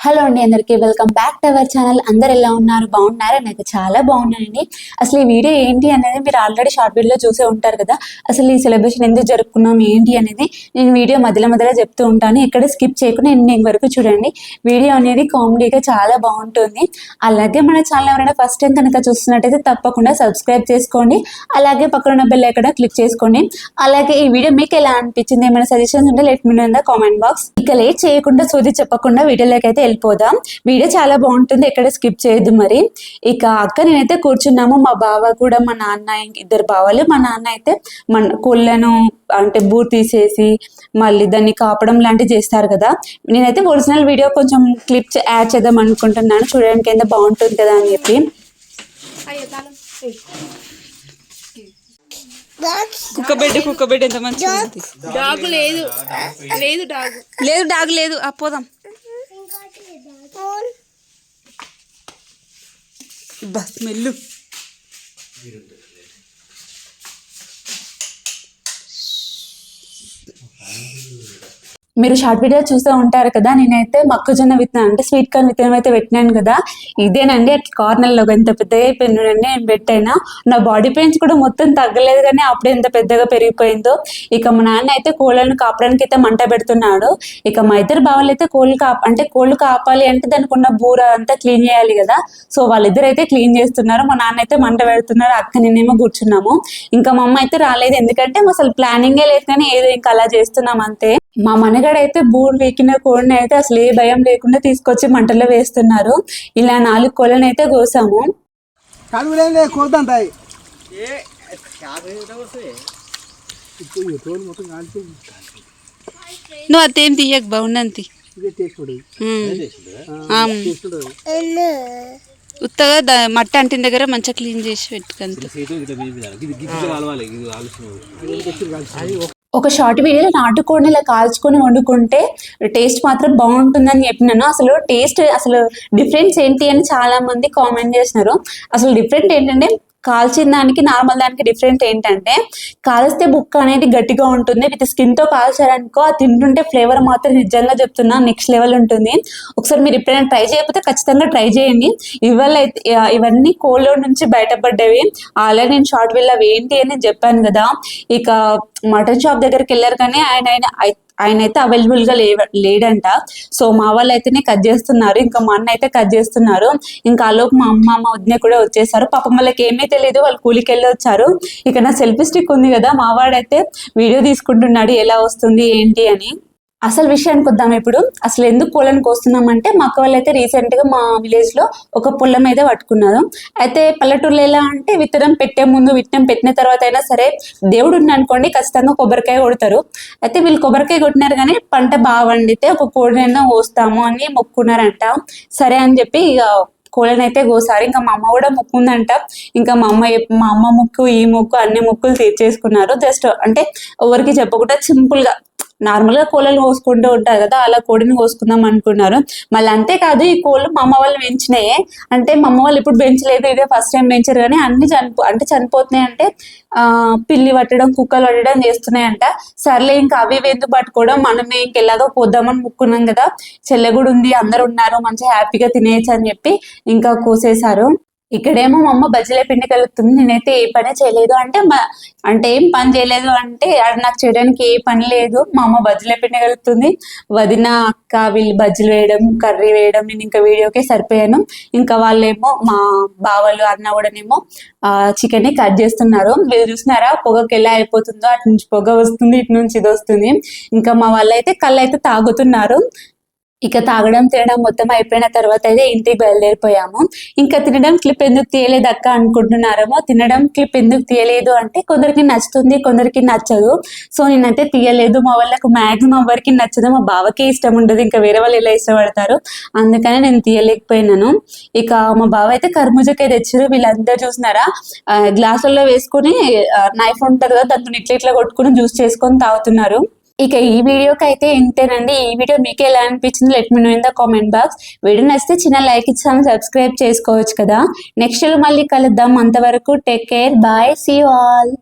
Hello అండి, అందరికీ welcome back to our channel. అందరు ఎలా ఉన్నారు? బాగున్నారా? నాకు చాలా బాగున్నానండి. అసలు ఈ వీడియో ఏంటి అనేది మీరు ఆల్రెడీ షార్ట్ వీడియోలో చూసే ఉంటారు కదా. అసలు ఈ సెలబ్రేషన్ ఎందుకు జరుపుకున్నాం ఏంటి అనేది నేను వీడియో మధ్యలో చెప్తూ ఉంటాను. ఎక్కడ స్కిప్ చేయకుండా ఎండింగ్ వరకు చూడండి. వీడియో అనేది కామెడీగా చాలా బాగుంటుంది. అలాగే మన ఛానల్ ఎవరైనా ఫస్ట్ టైం కనుక చూస్తున్నట్టయితే తప్పకుండా సబ్స్క్రైబ్ చేసుకోండి. అలాగే పక్కన ఉన్న బెల్ ఐకాన్ క్లిక్ చేసుకోండి. అలాగే ఈ వీడియో మీకు ఎలా అనిపించింది, ఏమైనా సజెషన్స్ ఉంటే let me know in the comment box. ఇక లేట్ చేయకుండా సోది చెప్పకుండా వీడియోలోకి అయితే వెళ్ళిపోదాం. వీడియో చాలా బాగుంటుంది, ఎక్కడ స్కిప్ చేయొద్దు. మరి ఇక అక్క నేనైతే కూర్చున్నాము. మా బావ కూడా, మా నాన్న, ఇద్దరు బావలు. మా నాన్న అయితే మన కోళ్ళను అంటే బూర్ తీసేసి మళ్ళీ దాన్ని కాపడం లాంటివి చేస్తారు కదా. నేనైతే ఒరిజినల్ వీడియో కొంచెం క్లిప్స్ యాడ్ చేద్దాం అనుకుంటున్నాను, చూడడానికి ఎంత బాగుంటుంది కదా అని చెప్పి. కుక్క బెడ్ ఎంత మంచి డాగు లేదు డాగు లేదు పోదాం. స్మెల్ మీరు షార్ట్ వీడియో చూస్తూ ఉంటారు కదా. నేనైతే మొక్కజొన్న విత్తనం అంటే స్వీట్ కార్న్ విత్తనం అయితే పెట్టినాను కదా. ఇదేనండి అట్లా కార్నర్లో ఎంత పెద్దగా అయిపోయిందండి నేను పెట్టైనా. నా బాడీ పెయిన్స్ కూడా మొత్తం తగ్గలేదు, కానీ అప్పుడు ఎంత పెద్దగా పెరిగిపోయిందో. ఇక మా నాన్న అయితే కోళ్ళను కాపడానికి అయితే మంట పెడుతున్నాడు. ఇక మా ఇద్దరు బావలు అయితే కోళ్ళు కాపాలి అంటే దానికి ఉన్న బూర అంతా క్లీన్ చేయాలి కదా. సో వాళ్ళిద్దరు అయితే క్లీన్ చేస్తున్నారు. మా నాన్న అయితే మంట పెడుతున్నారు, అక్క నేనేమో కూర్చున్నాము. ఇంకా మా అమ్మ అయితే రాలేదు, ఎందుకంటే అసలు ప్లానింగే లేదు, కానీ ఏదో ఇంకా అలా చేస్తున్నాం అంతే. మా మనగాడైతే బూరు వీకిన కోడిని అయితే అసలు ఏ భయం లేకుండా తీసుకొచ్చి మంటలో వేస్తున్నారు. ఇలా 4 కోళ్ళని అయితే కోసాము. నువ్వు అదేం తీయకు, బాగుంది ఉత్తగా మట్ట అంటిన దగ్గర మంచిగా క్లీన్ చేసి పెట్టుకుంది. ఒక షార్ట్ వీడియోలో నాటుకోడిని ఇలా కాల్చుకొని వండుకుంటే టేస్ట్ మాత్రం బాగుంటుందని చెప్పినాను. అసలు డిఫరెన్స్ ఏంటి అని చాలా మంది కామెంట్ చేసినారు. అసలు డిఫరెంట్ ఏంటంటే కాల్చిన దానికి నార్మల్ దానికి డిఫరెంట్ ఏంటంటే, కాల్స్తే బుక్క అనేది గట్టిగా ఉంటుంది. విత్ స్కిన్తో కాల్చారనుకో అది తింటుంటే ఫ్లేవర్ మాత్రం నిజంగా చెప్తున్నా నెక్స్ట్ లెవెల్ ఉంటుంది. ఒకసారి మీరు ఎప్పుడైనా ట్రై చేయకపోతే ఖచ్చితంగా ట్రై చేయండి. ఇవన్నీ కోళ్ళ నుంచి బయటపడ్డవి. అలాగే నేను షార్ట్ వీడియో అవి ఏంటి అని చెప్పాను కదా. ఇక మటన్ షాప్ దగ్గరికి వెళ్ళారు, కానీ ఆయన అయితే అవైలబుల్గా లేడంట. సో మా వాళ్ళు అయితేనే కట్ చేస్తున్నారు, ఇంకా మా అన్న అయితే కట్ చేస్తున్నారు. ఇంకా ఆలోపు మా అమ్మ మా వదిన కూడా వచ్చేసారు. పాపం వాళ్ళకి ఏమీ తెలియదు, వాళ్ళు కూలికి వెళ్ళి వచ్చారు. ఇక నా సెల్ఫీ స్టిక్ ఉంది కదా, మా వాడైతే వీడియో తీసుకుంటున్నాడు ఎలా వస్తుంది ఏంటి అని. అసలు విషయానికి వద్దాం ఇప్పుడు. అసలు ఎందుకు కోళ్ళను కోస్తున్నామంటే, మా అక్క వాళ్ళు అయితే రీసెంట్గా మా విలేజ్లో ఒక పొలం అయితే పట్టుకున్నారు. అయితే పల్లెటూరులో ఎలా అంటే విత్తనం పెట్టిన తర్వాత అయినా సరే దేవుడు ఉన్నానుకోండి ఖచ్చితంగా కొబ్బరికాయ కొడతారు. అయితే వీళ్ళు కొబ్బరికాయ కొట్టినారు, కానీ పంట బాగా వండితే ఒక కోడినైనా కోస్తాము అని మొక్కున్నారంట. సరే అని చెప్పి ఇక కోళ్ళని అయితే కోసారు. ఇంకా మా అమ్మ కూడా మొక్కుందంట. ఇంకా మా అమ్మ మొక్కు ఈ మొక్కు అన్ని మొక్కులు తీర్చేసుకున్నారు. జస్ట్ అంటే ఎవరికి చెప్పకుండా సింపుల్గా నార్మల్గా కోళ్ళను కోసుకుంటూ ఉంటారు కదా, అలా కోడిని కోసుకుందాం అనుకున్నారు. మళ్ళీ అంతేకాదు, ఈ కోళ్ళు మా అమ్మ వాళ్ళు పెంచినాయే. అంటే మా అమ్మ వాళ్ళు ఇప్పుడు పెంచలేదు, ఇదే ఫస్ట్ టైం పెంచారు. కానీ అన్ని చనిపోతున్నాయి. అంటే పిల్లి పట్టడం, కుక్కలు పట్టడం చేస్తున్నాయంట. సర్లే ఇంకా అవి ఎందుకు పట్టుకోవడం, మనమే ఇంకెలాగో కోద్దామని ముక్కున్నాం కదా, చెల్లె కూడా ఉంది, అందరు ఉన్నారు, మంచిగా హ్యాపీగా తినేయచ్చు అని చెప్పి ఇంకా కోసేశారు. ఇక్కడేమో మా అమ్మ బజ్జీల పిండి కలుపుతుంది. నేనైతే ఏ పని చేయలేదు. అంటే ఏం పని చేయలేదు అంటే నాకు చేయడానికి ఏ పని లేదు. మా అమ్మ బజ్జీల పిండి కలుపుతుంది, వదిన అక్క వీళ్ళు బజ్జీలు వేయడం, కర్రీ వేయడం, నేను ఇంకా వీడియోకే సరిపోయాను. ఇంకా వాళ్ళేమో మా బావలు అన్న కూడానేమో చికెన్ కట్ చేస్తున్నారు. వీళ్ళు చూస్తున్నారా పొగకి ఎలా అయిపోతుందో, అటు నుంచి పొగ వస్తుంది, ఇటు నుంచి ఇది వస్తుంది. ఇంకా మా వాళ్ళైతే కళ్ళు అయితే తాగుతున్నారు. ఇక తాగడం తినడం మొత్తం అయిపోయిన తర్వాత అయితే ఇంటికి బయలుదేరిపోయాము. ఇంకా తినడం క్లిప్ ఎందుకు తీయలేదు అక్క అనుకుంటున్నారేమో. తినడం క్లిప్ ఎందుకు తీయలేదు అంటే కొందరికి నచ్చుతుంది, కొందరికి నచ్చదు. సో నేనైతే తీయలేదు. మా వాళ్ళకు మ్యాక్సిమం ఎవరికి నచ్చదు, మా బావకే ఇష్టం ఉండదు, ఇంకా వేరే వాళ్ళు ఎలా ఇష్టపడతారు, అందుకని నేను తీయలేకపోయినాను. ఇక మా బావ అయితే కర్బూజాకాయ తెచ్చారు. వీళ్ళందరూ చూసినారా గ్లాసుల్లో వేసుకుని నైఫ్ ఉంటుంది కదా, దాంతో ఇట్లా కొట్టుకుని జ్యూస్ చేసుకొని తాగుతున్నారు. ఇక ఈ వీడియోకి అయితే ఇంతేనండి. ఈ వీడియో మీకు ఎలా అనిపించింది let me know in the comment box. Video నచ్చితే చిన్న లైక్ ఇచ్చాము, సబ్స్క్రైబ్ చేసుకోవచ్చు కదా. నెక్స్ట్ మళ్ళీ కలుద్దాం. అంతవరకు take care, bye, see you all.